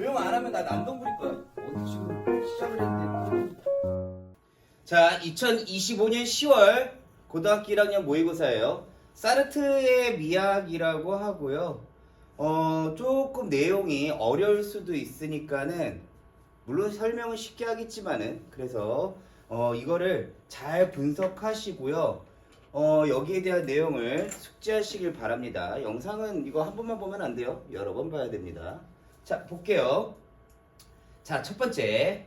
조용 안 하면 나 난동 부릴 거야. 어디 지금 시작을 했는데. 자, 2025년 10월 고등학교 1학년 모의고사예요. 사르트의 미학이라고 하고요. 조금 내용이 어려울 수도 있으니까는 물론 설명은 쉽게 하겠지만은 그래서 이거를 잘 분석하시고요. 여기에 대한 내용을 숙지하시길 바랍니다. 영상은 이거 한 번만 보면 안 돼요. 여러 번 봐야 됩니다. 자, 볼게요. 자, 첫 번째.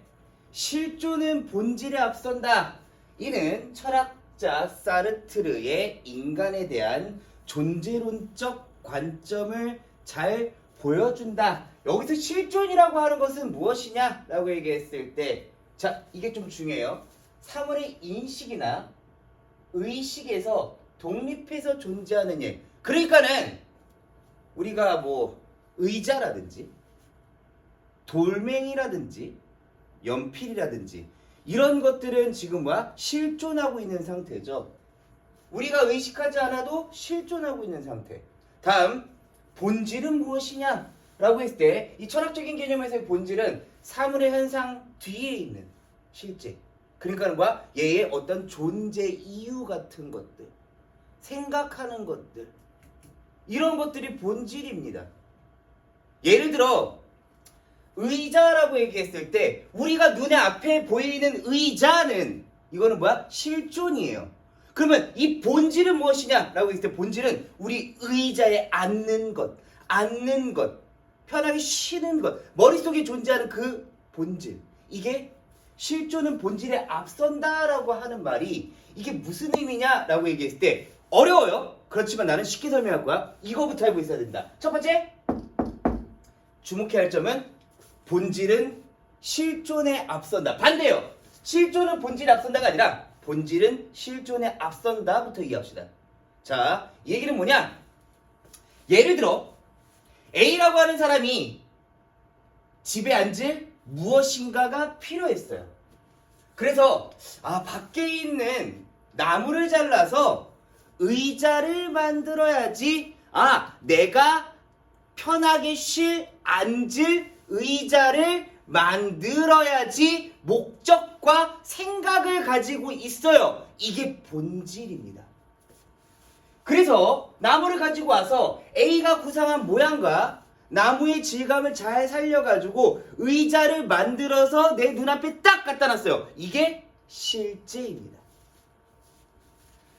실존은 본질에 앞선다. 이는 철학자 사르트르의 인간에 대한 존재론적 관점을 잘 보여준다. 여기서 실존이라고 하는 것은 무엇이냐? 라고 얘기했을 때, 자, 이게 좀 중요해요. 사물의 인식이나 의식에서 독립해서 존재하는 일. 그러니까는 우리가 뭐 의자라든지 돌멩이라든지 연필이라든지 이런 것들은 지금 뭐야? 실존하고 있는 상태죠. 우리가 의식하지 않아도 실존하고 있는 상태. 다음, 본질은 무엇이냐? 라고 했을 때 이 철학적인 개념에서의 본질은 사물의 현상 뒤에 있는 실제. 그러니까 뭐야? 얘의 어떤 존재 이유 같은 것들, 생각하는 것들, 이런 것들이 본질입니다. 예를 들어 의자라고 얘기했을 때 우리가 눈에 앞에 보이는 의자는 이거는 뭐야? 실존이에요. 그러면 이 본질은 무엇이냐라고 했을 때 본질은 우리 의자에 앉는 것, 편하게 쉬는 것, 머릿속에 존재하는 그 본질. 이게 실존은 본질에 앞선다라고 하는 말이 이게 무슨 의미냐라고 얘기했을 때 어려워요. 그렇지만 나는 쉽게 설명할 거야. 이거부터 알고 있어야 된다. 첫 번째, 주목해야 할 점은 본질은 실존에 앞선다. 반대요. 실존은 본질에 앞선다가 아니라 본질은 실존에 앞선다부터 얘기합시다. 자, 이 얘기는 뭐냐? 예를 들어 A라고 하는 사람이 집에 앉을 무엇인가가 필요했어요. 그래서 밖에 있는 나무를 잘라서 의자를 만들어야지. 내가 편하게 앉을 의자를 만들어야지 목적과 생각을 가지고 있어요. 이게 본질입니다. 그래서 나무를 가지고 와서 A가 구상한 모양과 나무의 질감을 잘 살려가지고 의자를 만들어서 내 눈앞에 딱 갖다 놨어요. 이게 실제입니다.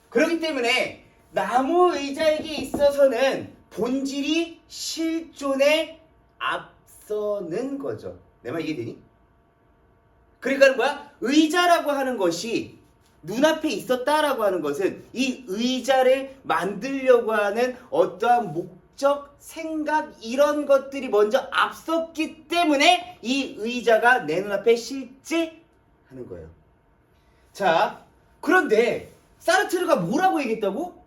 그렇기 때문에 나무 의자에게 있어서는 본질이 실존에 앞서는 거죠. 내 말 이해되니? 그러니까 뭐야? 의자라고 하는 것이 눈앞에 있었다라고 하는 것은 이 의자를 만들려고 하는 어떠한 목적, 생각 이런 것들이 먼저 앞섰기 때문에 이 의자가 내 눈앞에 실제 하는 거예요. 자, 그런데 사르트르가 뭐라고 얘기했다고?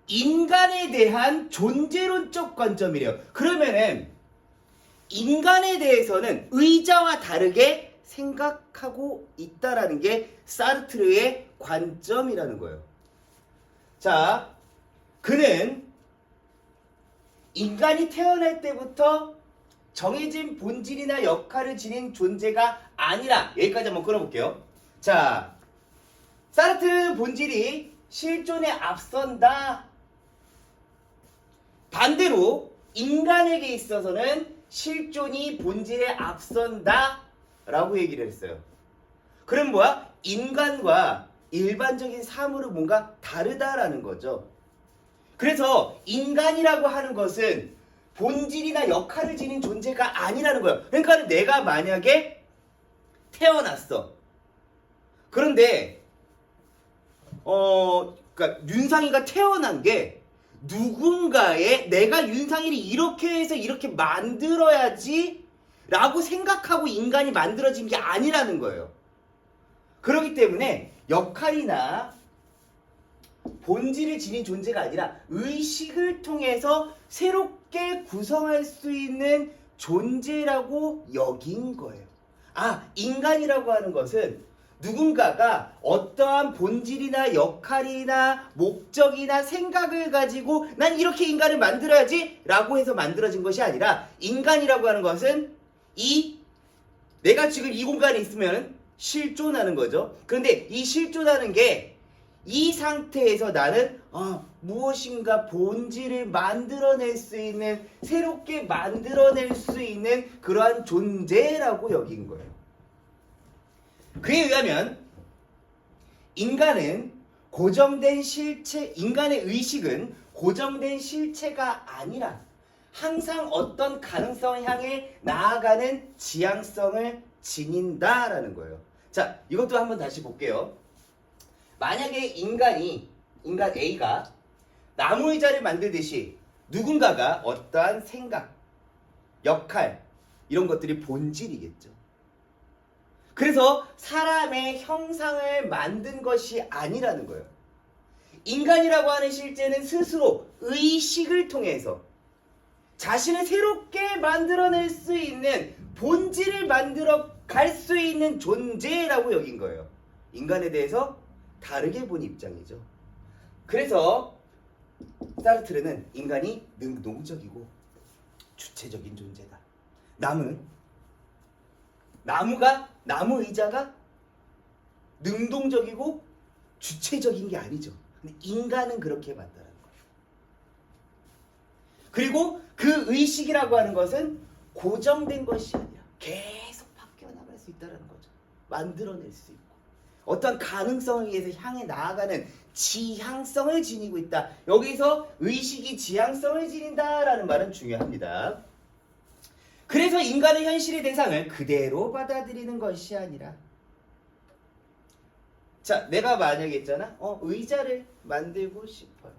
인간에 대한 존재론적 관점이래요. 그러면은 인간에 대해서는 의자와 다르게 생각하고 있다라는 게 사르트르의 관점이라는 거예요. 자, 그는 인간이 태어날 때부터 정해진 본질이나 역할을 지닌 존재가 아니라, 여기까지 한번 끊어볼게요. 자, 사르트르 본질이 실존에 앞선다. 반대로 인간에게 있어서는 실존이 본질에 앞선다 라고 얘기를 했어요. 그럼 뭐야? 인간과 일반적인 사물은 뭔가 다르다라는 거죠. 그래서 인간이라고 하는 것은 본질이나 역할을 지닌 존재가 아니라는 거예요. 그러니까 내가 만약에 태어났어. 그런데 그러니까 윤상이가 태어난 게 누군가의 내가 윤상이를 이렇게 해서 이렇게 만들어야지 라고 생각하고 인간이 만들어진 게 아니라는 거예요. 그렇기 때문에 역할이나 본질을 지닌 존재가 아니라 의식을 통해서 새롭게 구성할 수 있는 존재라고 여긴 거예요. 인간이라고 하는 것은 누군가가 어떠한 본질이나 역할이나 목적이나 생각을 가지고 난 이렇게 인간을 만들어야지 라고 해서 만들어진 것이 아니라 인간이라고 하는 것은 내가 지금 이 공간에 있으면 실존하는 거죠. 그런데 이 실존하는 게 이 상태에서 나는 무엇인가 본질을 만들어낼 수 있는, 새롭게 만들어낼 수 있는 그러한 존재라고 여긴 거예요. 그에 의하면 인간의 의식은 고정된 실체가 아니라 항상 어떤 가능성을 향해 나아가는 지향성을 지닌다라는 거예요. 자, 이것도 한번 다시 볼게요. 만약에 인간 A가 나무 의자를 만들듯이 누군가가 어떠한 생각, 역할, 이런 것들이 본질이겠죠. 그래서 사람의 형상을 만든 것이 아니라는 거예요. 인간이라고 하는 실제는 스스로 의식을 통해서 자신을 새롭게 만들어낼 수 있는, 본질을 만들어 갈 수 있는 존재라고 여긴 거예요. 인간에 대해서 다르게 본 입장이죠. 그래서 사르트르는 인간이 능동적이고 주체적인 존재다. 나무 의자가 능동적이고 주체적인 게 아니죠. 근데 인간은 그렇게 봤다는 거예요. 그리고 그 의식이라고 하는 것은 고정된 것이 아니라 계속 바뀌어 나갈 수 있다는 거죠. 만들어낼 수 있고 어떤 가능성에 의해서 향해 나아가는 지향성을 지니고 있다. 여기서 의식이 지향성을 지닌다라는 말은 중요합니다. 그래서 인간의 현실의 대상을 그대로 받아들이는 것이 아니라, 자, 내가 만약에 있잖아, 의자를 만들고 싶어요.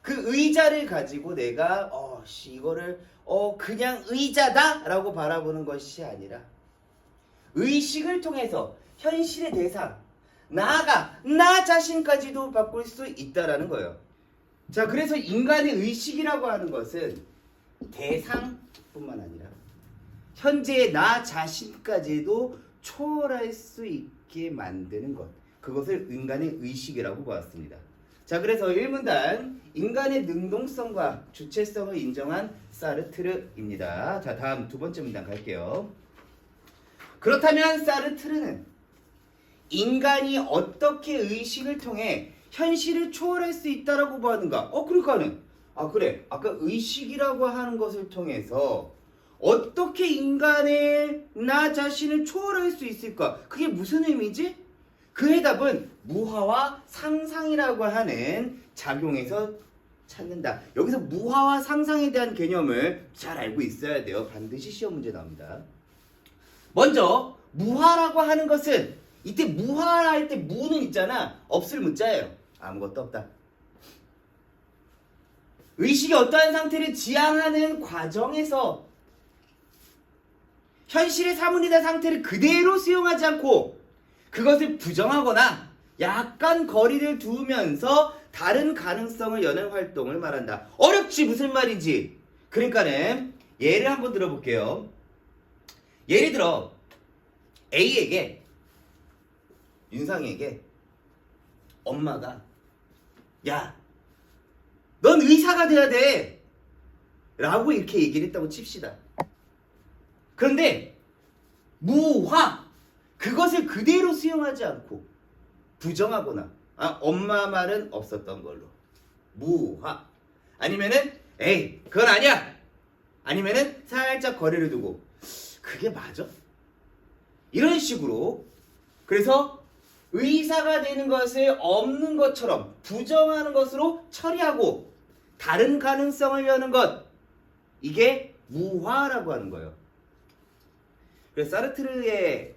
그 의자를 가지고 내가 이거를 그냥 의자다라고 바라보는 것이 아니라 의식을 통해서 현실의 대상, 나아가 나 자신까지도 바꿀 수 있다라는 거예요. 자, 그래서 인간의 의식이라고 하는 것은 대상뿐만 아니라 현재의 나 자신까지도 초월할 수 있게 만드는 것, 그것을 인간의 의식이라고 보았습니다. 자, 그래서 1문단 인간의 능동성과 주체성을 인정한 사르트르입니다. 자, 다음 두 번째 문단 갈게요. 그렇다면 사르트르는 인간이 어떻게 의식을 통해 현실을 초월할 수 있다라고 보았는가? 그러니까는 그래, 아까 의식이라고 하는 것을 통해서 어떻게 인간의 나 자신을 초월할 수 있을까? 그게 무슨 의미지? 그 해답은 무화와 상상이라고 하는 작용에서 찾는다. 여기서 무화와 상상에 대한 개념을 잘 알고 있어야 돼요. 반드시 시험 문제 나옵니다. 먼저 무화라고 하는 것은, 이때 무화라 할 때 무는 있잖아, 없을 무자예요. 아무것도 없다. 의식이 어떠한 상태를 지향하는 과정에서 현실의 사물이나 상태를 그대로 수용하지 않고 그것을 부정하거나 약간 거리를 두면서 다른 가능성을 여는 활동을 말한다. 어렵지? 무슨 말인지. 그러니까는 예를 한번 들어볼게요. 예를 들어 A에게, 윤상에게 엄마가 야, 넌 의사가 돼야 돼 라고 이렇게 얘기를 했다고 칩시다. 그런데 무화, 그것을 그대로 수용하지 않고 부정하거나 엄마 말은 없었던 걸로 무화, 아니면은 에이 그건 아니야, 아니면은 살짝 거리를 두고 그게 맞아? 이런 식으로, 그래서 의사가 되는 것을 없는 것처럼 부정하는 것으로 처리하고 다른 가능성을 여는 것, 이게 무화라고 하는 거예요. 그래서 사르트르의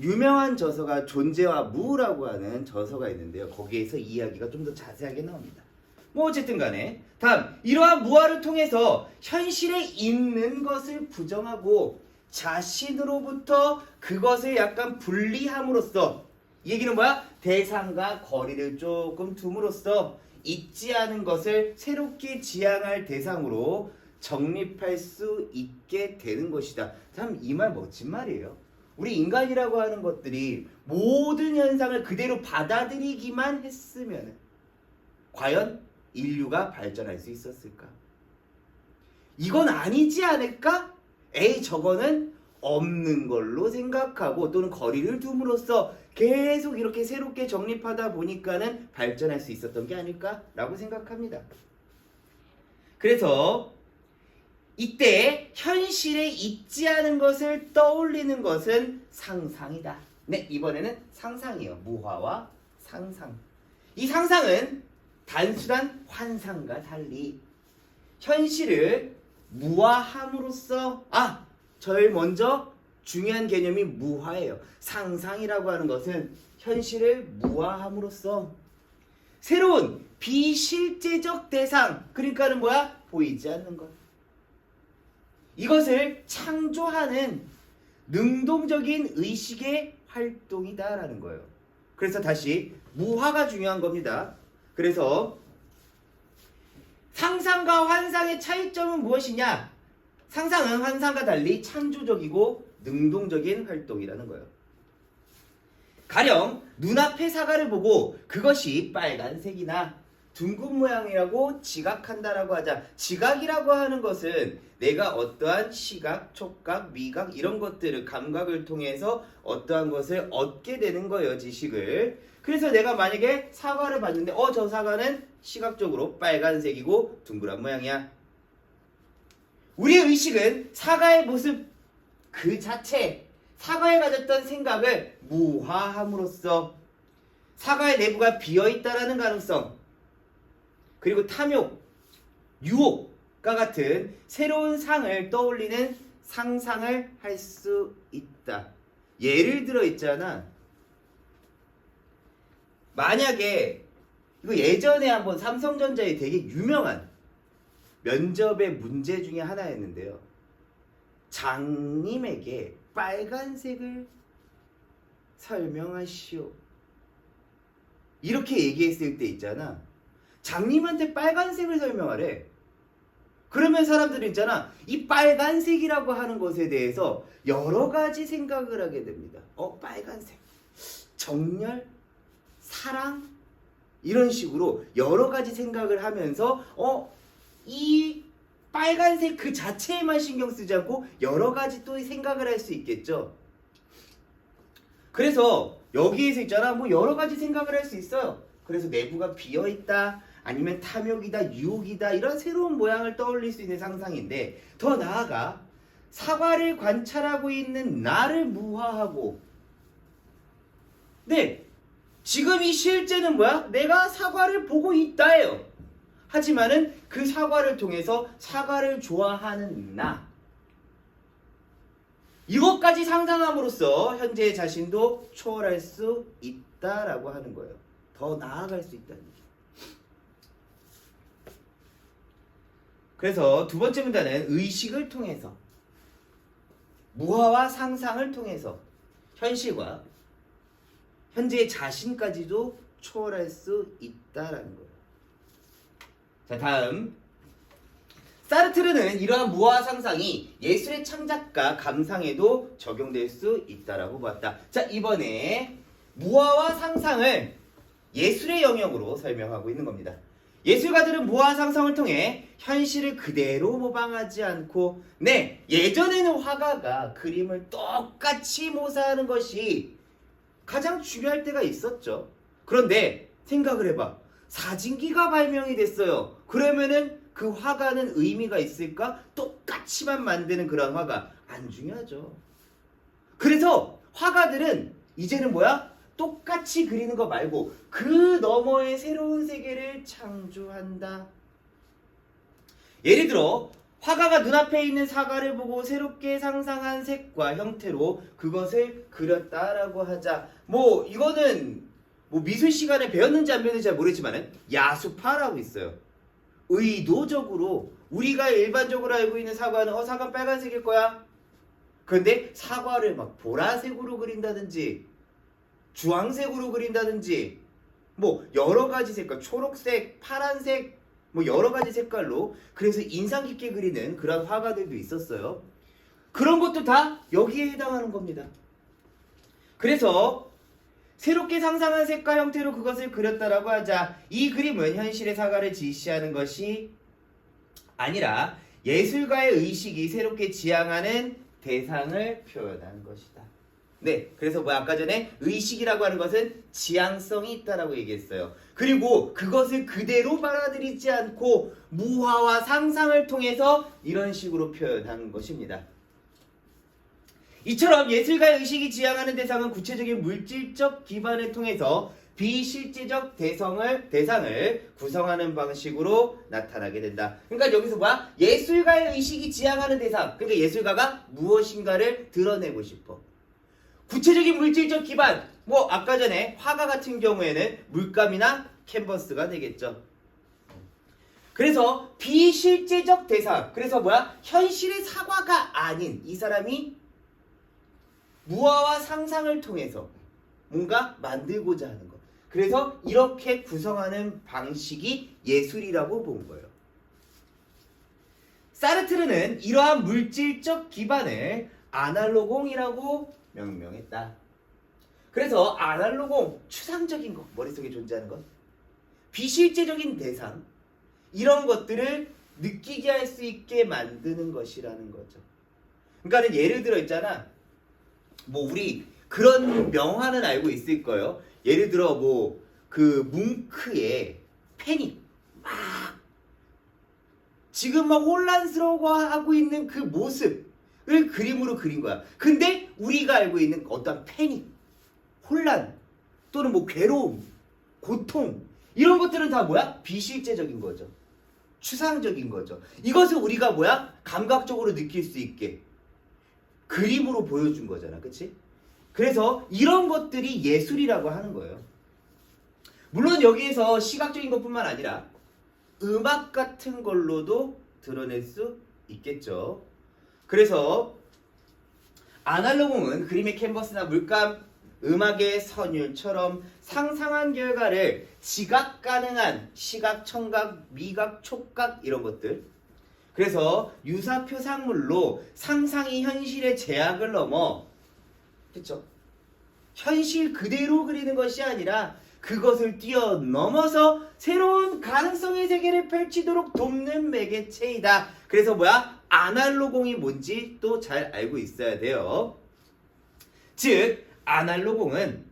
유명한 저서가 존재와 무라고 하는 저서가 있는데요. 거기에서 이 이야기가 좀 더 자세하게 나옵니다. 어쨌든 간에 다음, 이러한 무화를 통해서 현실에 있는 것을 부정하고 자신으로부터 그것을 약간 분리함으로써, 이 얘기는 뭐야? 대상과 거리를 조금 둠으로써 있지 않은 것을 새롭게 지향할 대상으로 정립할 수 있게 되는 것이다. 참 이 말 멋진 말이에요. 우리 인간이라고 하는 것들이 모든 현상을 그대로 받아들이기만 했으면 과연 인류가 발전할 수 있었을까? 이건 아니지 않을까? 에이 저거는 없는 걸로 생각하고 또는 거리를 둠으로써 계속 이렇게 새롭게 정립하다 보니까는 발전할 수 있었던 게 아닐까라고 생각합니다. 그래서 이때 현실에 있지 않은 것을 떠올리는 것은 상상이다. 네, 이번에는 상상이에요. 무화와 상상. 이 상상은 단순한 환상과 달리 현실을 무화함으로써 제일 먼저 중요한 개념이 무화예요. 상상이라고 하는 것은 현실을 무화함으로써 새로운 비실제적 대상, 그러니까는 뭐야? 보이지 않는 것. 이것을 창조하는 능동적인 의식의 활동이다라는 거예요. 그래서 다시 무화가 중요한 겁니다. 그래서 상상과 환상의 차이점은 무엇이냐? 상상은 환상과 달리 창조적이고 능동적인 활동이라는 거예요. 가령 눈앞의 사과를 보고 그것이 빨간색이나 둥근 모양이라고 지각한다라고 하자. 지각이라고 하는 것은 내가 어떠한 시각, 촉각, 미각 이런 것들을 감각을 통해서 어떠한 것을 얻게 되는 거예요. 지식을. 그래서 내가 만약에 사과를 봤는데 저 사과는 시각적으로 빨간색이고 둥그란 모양이야. 우리의 의식은 사과의 모습 그 자체, 사과에 가졌던 생각을 무화함으로써 사과의 내부가 비어있다라는 가능성, 그리고 탐욕, 유혹과 같은 새로운 상을 떠올리는 상상을 할 수 있다. 예를 들어 있잖아. 만약에 이거 예전에 한번 삼성전자에 되게 유명한 면접의 문제 중에 하나였는데요. 장님에게 빨간색을 설명하시오. 이렇게 얘기했을 때 있잖아. 장님한테 빨간색을 설명하래. 그러면 사람들은 있잖아. 이 빨간색이라고 하는 것에 대해서 여러 가지 생각을 하게 됩니다. 빨간색. 정열? 사랑? 이런 식으로 여러 가지 생각을 하면서 이 빨간색 그 자체에만 신경 쓰지 않고 여러 가지 또 생각을 할 수 있겠죠. 그래서 여기에서 있잖아. 뭐 여러 가지 생각을 할 수 있어요. 그래서 내부가 비어있다. 아니면 탐욕이다, 유혹이다 이런 새로운 모양을 떠올릴 수 있는 상상인데 더 나아가 사과를 관찰하고 있는 나를 무화하고 지금 이 실제는 뭐야? 내가 사과를 보고 있다예요. 하지만은 그 사과를 통해서 사과를 좋아하는 나 이것까지 상상함으로써 현재의 자신도 초월할 수 있다라고 하는 거예요. 더 나아갈 수 있다는 얘기. 그래서 두 번째 문단은 의식을 통해서 무화와 상상을 통해서 현실과 현재의 자신까지도 초월할 수 있다라는 거예요. 자, 다음 사르트르는 이러한 무화 상상이 예술의 창작과 감상에도 적용될 수 있다라고 보았다. 자, 이번에 무화와 상상을 예술의 영역으로 설명하고 있는 겁니다. 예술가들은 무화 상상을 통해 현실을 그대로 모방하지 않고 예전에는 화가가 그림을 똑같이 모사하는 것이 가장 중요할 때가 있었죠. 그런데 생각을 해봐. 사진기가 발명이 됐어요. 그러면은 그 화가는 의미가 있을까? 똑같이만 만드는 그런 화가 안 중요하죠. 그래서 화가들은 이제는 뭐야? 똑같이 그리는 거 말고 그 너머의 새로운 세계를 창조한다. 예를 들어 화가가 눈앞에 있는 사과를 보고 새롭게 상상한 색과 형태로 그것을 그렸다라고 하자. 이거는 미술 시간에 배웠는지 안 배웠는지 잘 모르겠지만 야수파라고 있어요. 의도적으로 우리가 일반적으로 알고 있는 사과는 사과 빨간색일 거야. 그런데 사과를 막 보라색으로 그린다든지 주황색으로 그린다든지 여러 가지 색깔, 초록색, 파란색 여러 가지 색깔로 그래서 인상 깊게 그리는 그런 화가들도 있었어요. 그런 것도 다 여기에 해당하는 겁니다. 그래서 새롭게 상상한 색과 형태로 그것을 그렸다라고 하자. 이 그림은 현실의 사과를 지시하는 것이 아니라 예술가의 의식이 새롭게 지향하는 대상을 표현한 것이다. 네, 그래서 뭐 아까 전에 의식이라고 하는 것은 지향성이 있다라고 얘기했어요. 그리고 그것을 그대로 받아들이지 않고 무화와 상상을 통해서 이런 식으로 표현한 것입니다. 이처럼 예술가의 의식이 지향하는 대상은 구체적인 물질적 기반을 통해서 비실제적 대상을 구성하는 방식으로 나타나게 된다. 그러니까 여기서 뭐야? 예술가의 의식이 지향하는 대상. 그러니까 예술가가 무엇인가를 드러내고 싶어. 구체적인 물질적 기반. 뭐 아까 전에 화가 같은 경우에는 물감이나 캔버스가 되겠죠. 그래서 비실제적 대상. 그래서 뭐야? 현실의 사과가 아닌 이 사람이 무화와 상상을 통해서 뭔가 만들고자 하는 것. 그래서 이렇게 구성하는 방식이 예술이라고 본 거예요. 사르트르는 이러한 물질적 기반을 아날로공이라고 명명했다. 그래서 아날로공, 추상적인 것, 머릿속에 존재하는 것, 비실제적인 대상, 이런 것들을 느끼게 할 수 있게 만드는 것이라는 거죠. 그러니까 예를 들어 있잖아. 뭐 우리 그런 명화는 알고 있을 거예요. 예를 들어 뭐 그 뭉크의 패닉 막 지금 막 혼란스러워하고 있는 그 모습을 그림으로 그린 거야. 근데 우리가 알고 있는 어떤 패닉, 혼란 또는 뭐 괴로움, 고통 이런 것들은 다 뭐야? 비실제적인 거죠. 추상적인 거죠. 이것을 우리가 뭐야? 감각적으로 느낄 수 있게 그림으로 보여준 거잖아. 그치? 그래서 이런 것들이 예술이라고 하는 거예요. 물론 여기에서 시각적인 것뿐만 아니라 음악 같은 걸로도 드러낼 수 있겠죠. 그래서 아날로공은 그림의 캔버스나 물감, 음악의 선율처럼 상상한 결과를 지각 가능한 시각, 청각, 미각, 촉각 이런 것들, 그래서 유사표상물로 상상이 현실의 제약을 넘어, 그쵸? 현실 그대로 그리는 것이 아니라 그것을 뛰어넘어서 새로운 가능성의 세계를 펼치도록 돕는 매개체이다. 그래서 뭐야? 아날로공이 뭔지 또 잘 알고 있어야 돼요. 즉 아날로공은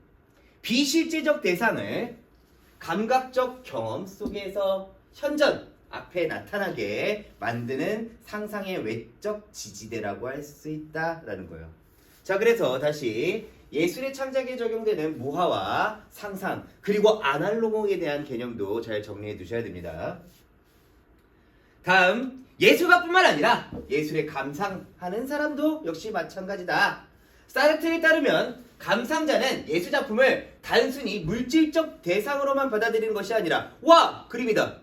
비실제적 대상을 감각적 경험 속에서 현전 앞에 나타나게 만드는 상상의 외적 지지대라고 할 수 있다라는 거예요. 자, 그래서 다시 예술의 창작에 적용되는 무화와 상상 그리고 아날로공에 대한 개념도 잘 정리해 두셔야 됩니다. 다음, 예술가뿐만 아니라 예술에 감상하는 사람도 역시 마찬가지다. 사르트르에 따르면 감상자는 예술작품을 단순히 물질적 대상으로만 받아들이는 것이 아니라 와! 그림이다.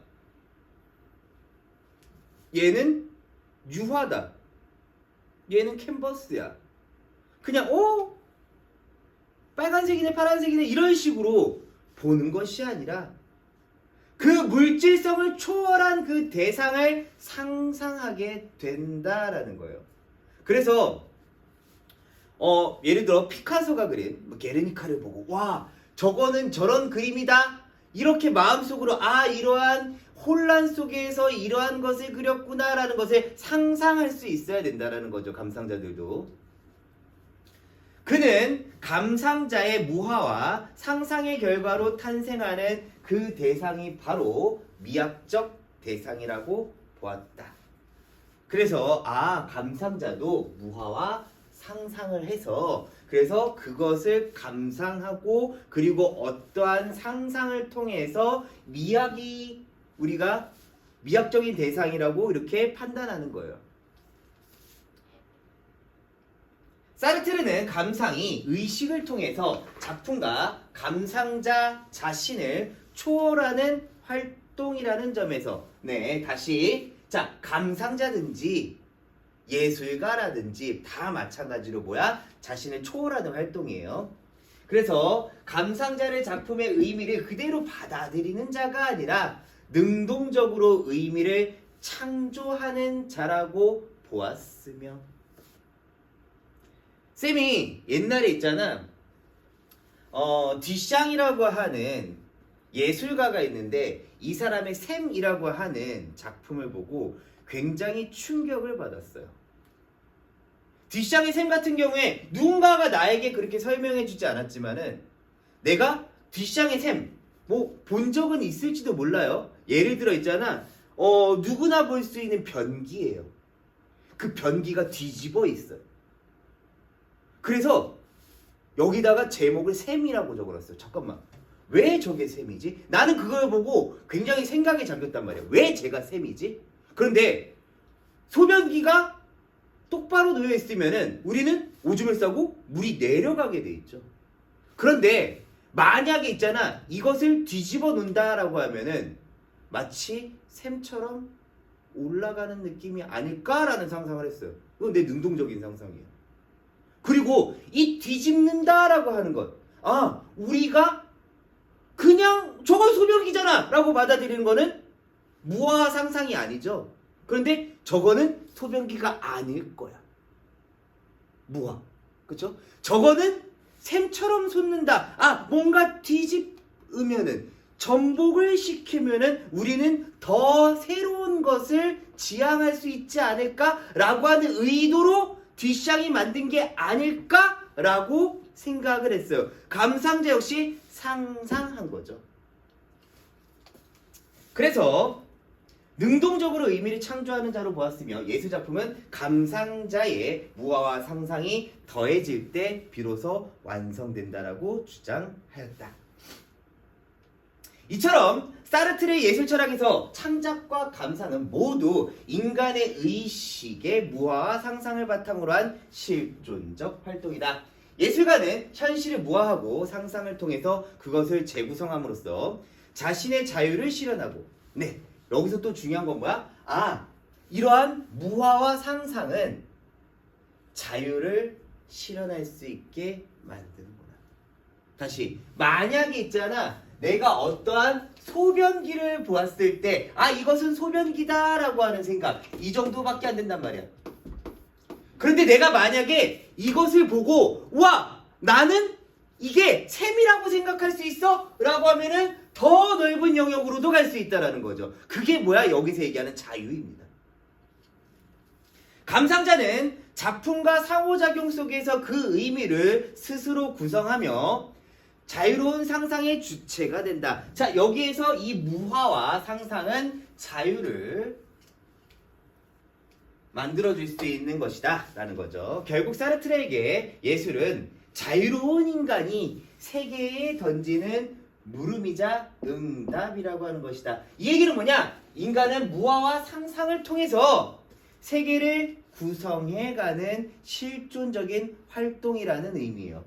얘는 유화다. 얘는 캔버스야. 그냥 빨간색이네 파란색이네 이런 식으로 보는 것이 아니라 그 물질성을 초월한 그 대상을 상상하게 된다라는 거예요. 그래서 예를 들어 피카소가 그린 게르니카를 보고 와 저거는 저런 그림이다 이렇게 마음속으로 이러한 혼란 속에서 이러한 것을 그렸구나라는 것을 상상할 수 있어야 된다라는 거죠. 감상자들도. 그는 감상자의 무화와 상상의 결과로 탄생하는 그 대상이 바로 미학적 대상이라고 보았다. 그래서 감상자도 무화와 상상을 해서 그래서 그것을 감상하고 그리고 어떠한 상상을 통해서 우리가 미학적인 대상이라고 이렇게 판단하는 거예요. 사르트르는 감상이 의식을 통해서 작품과 감상자 자신을 초월하는 활동이라는 점에서 다시 감상자든지 예술가라든지 다 마찬가지로 자신을 초월하는 활동이에요. 그래서 감상자를 작품의 의미를 그대로 받아들이는 자가 아니라 능동적으로 의미를 창조하는 자라고 보았으며 쌤이 옛날에 있잖아 듀샹이라고 하는 예술가가 있는데 이 사람의 샘이라고 하는 작품을 보고 굉장히 충격을 받았어요. 뒷샹의 셈 같은 경우에 누군가가 나에게 그렇게 설명해 주지 않았지만은 내가 뒷샹의 셈 뭐 본 적은 있을지도 몰라요. 예를 들어 있잖아. 누구나 볼 수 있는 변기예요. 그 변기가 뒤집어 있어요. 그래서 여기다가 제목을 셈이라고 적어놨어요. 잠깐만. 왜 저게 셈이지? 나는 그걸 보고 굉장히 생각에 잠겼단 말이야. 왜 제가 셈이지? 그런데 소변기가 똑바로 놓여 있으면은 우리는 오줌을 싸고 물이 내려가게 돼 있죠. 그런데 만약에 있잖아. 이것을 뒤집어 놓는다라고 하면은 마치 샘처럼 올라가는 느낌이 아닐까라는 상상을 했어요. 이건 내 능동적인 상상이에요. 그리고 이 뒤집는다라고 하는 것. 우리가 그냥 저건 소변기잖아 라고 받아들이는 거는 무화 상상이 아니죠. 그런데 저거는 소변기가 아닐 거야. 무화. 그쵸? 저거는 샘처럼 솟는다. 뭔가 뒤집으면은 전복을 시키면은 우리는 더 새로운 것을 지향할 수 있지 않을까라고 하는 의도로 뒷샹이 만든 게 아닐까라고 생각을 했어요. 감상자 역시 상상한 거죠. 그래서 능동적으로 의미를 창조하는 자로 보았으며 예술작품은 감상자의 무화와 상상이 더해질 때 비로소 완성된다라고 주장하였다. 이처럼 사르트르의 예술 철학에서 창작과 감상은 모두 인간의 의식의 무화와 상상을 바탕으로 한 실존적 활동이다. 예술가는 현실을 무화하고 상상을 통해서 그것을 재구성함으로써 자신의 자유를 실현하고, 여기서 또 중요한 건 뭐야? 이러한 무화와 상상은 자유를 실현할 수 있게 만드는구나. 다시, 만약에 있잖아. 내가 어떠한 소변기를 보았을 때 이것은 소변기다라고 하는 생각, 이 정도밖에 안 된단 말이야. 그런데 내가 만약에 이것을 보고 나는 이게 샘이라고 생각할 수 있어? 라고 하면은 더 넓은 영역으로도 갈 수 있다라는 거죠. 그게 뭐야? 여기서 얘기하는 자유입니다. 감상자는 작품과 상호작용 속에서 그 의미를 스스로 구성하며 자유로운 상상의 주체가 된다. 자, 여기에서 이 무화와 상상은 자유를 만들어줄 수 있는 것이다 라는 거죠. 결국 사르트르에게 예술은 자유로운 인간이 세계에 던지는 물음이자 응답이라고 하는 것이다. 이 얘기는 뭐냐? 인간은 무화와 상상을 통해서 세계를 구성해가는 실존적인 활동이라는 의미예요.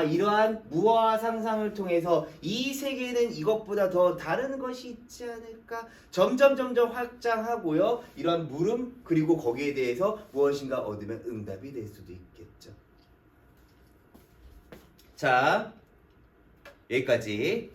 이러한 무화와 상상을 통해서 이 세계는 이것보다 더 다른 것이 있지 않을까? 점점 확장하고요. 이러한 물음 그리고 거기에 대해서 무엇인가 얻으면 응답이 될 수도 있겠죠. 자, 여기까지